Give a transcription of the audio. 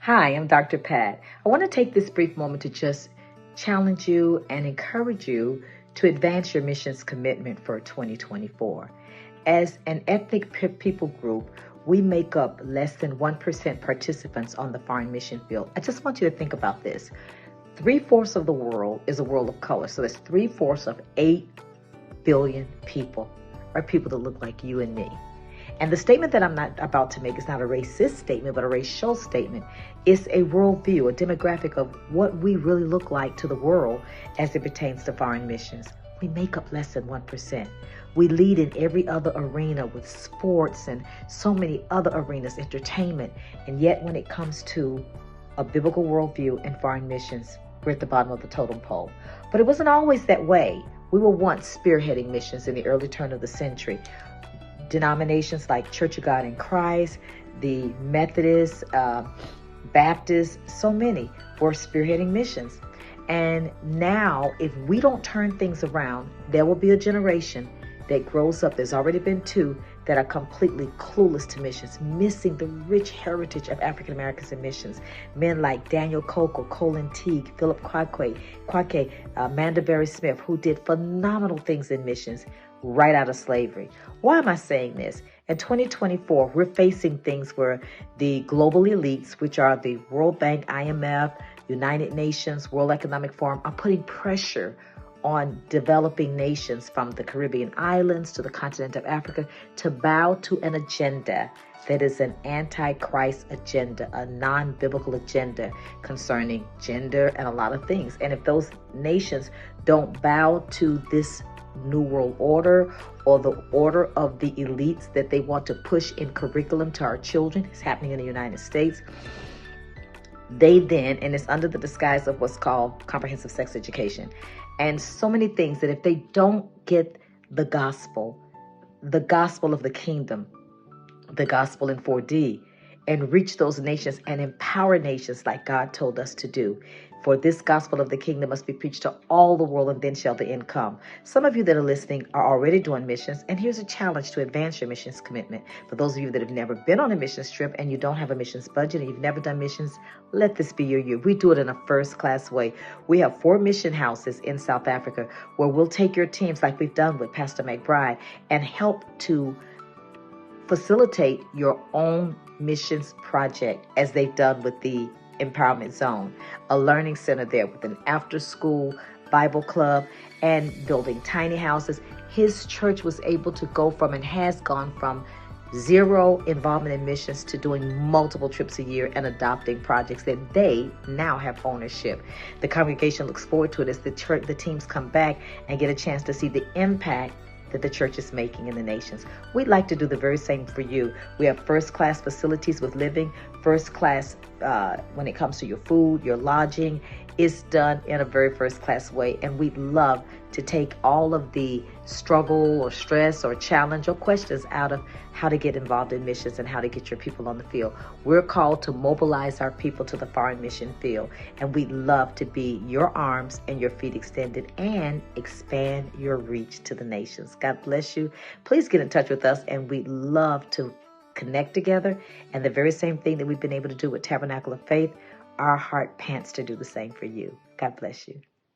Hi, I'm Dr. Pat. I want to take this brief moment to just challenge you and encourage you to advance your missions commitment for 2024. As an ethnic people group, we make up less than 1% participants on the foreign mission field. I just want you to think about this. 3/4 of the world is a world of color. So that's 3/4 of 8 billion people are people that look like you and me. And the statement that I'm not about to make is not a racist statement, but a racial statement. It's a worldview, a demographic of what we really look like to the world as it pertains to foreign missions. We make up less than 1%. We lead in every other arena with sports and so many other arenas, entertainment. And yet when it comes to a biblical worldview and foreign missions, we're at the bottom of the totem pole. But it wasn't always that way. We were once spearheading missions in the early turn of the century. Denominations like Church of God in Christ, the Methodists, Baptists, so many were spearheading missions. And now, if we don't turn things around, there will be a generation that grows up. There's already been two that are completely clueless to missions, missing the rich heritage of African Americans in missions. Men like Daniel Coco, Colin Teague, Philip Kwake, Mandaberry Smith, who did phenomenal things in missions right out of slavery. Why am I saying this? In 2024, we're facing things where the global elites, which are the World Bank, IMF, United Nations, World Economic Forum, are putting pressure on developing nations from the Caribbean islands to the continent of Africa to bow to an agenda that is an anti-Christ agenda, a non-biblical agenda concerning gender and a lot of things. And if those nations don't bow to this New World Order or the order of the elites that they want to push in curriculum to our children, it's happening in the United States, they then, and it's under the disguise of what's called comprehensive sex education, and so many things that if they don't get the gospel of the kingdom, the gospel in 4D, and reach those nations and empower nations like God told us to do. For this gospel of the kingdom must be preached to all the world, and then shall the end come. Some of you that are listening are already doing missions, and here's a challenge to advance your missions commitment. For those of you that have never been on a missions trip and you don't have a missions budget and you've never done missions, let this be your year. We do it in a first-class way. We have 4 mission houses in South Africa where we'll take your teams like we've done with Pastor McBride and help to facilitate your own missions project as they've done with the Empowerment Zone, a learning center there with an after-school Bible club and building tiny houses. His church was able to go from and has gone from 0 involvement in missions to doing multiple trips a year and adopting projects that they now have ownership. The congregation looks forward to it as the teams come back and get a chance to see the impact that the church is making in the nations. We'd like to do the very same for you. We have first-class facilities with living, first-class when it comes to your food, your lodging. It's done in a very first-class way, and we'd love to take all of the struggle or stress or challenge or questions out of how to get involved in missions and how to get your people on the field. We're called to mobilize our people to the foreign mission field, and we'd love to be your arms and your feet extended and expand your reach to the nations. God bless you. Please get in touch with us, and we'd love to connect together. And the very same thing that we've been able to do with Tabernacle of Faith, our heart pants to do the same for you. God bless you.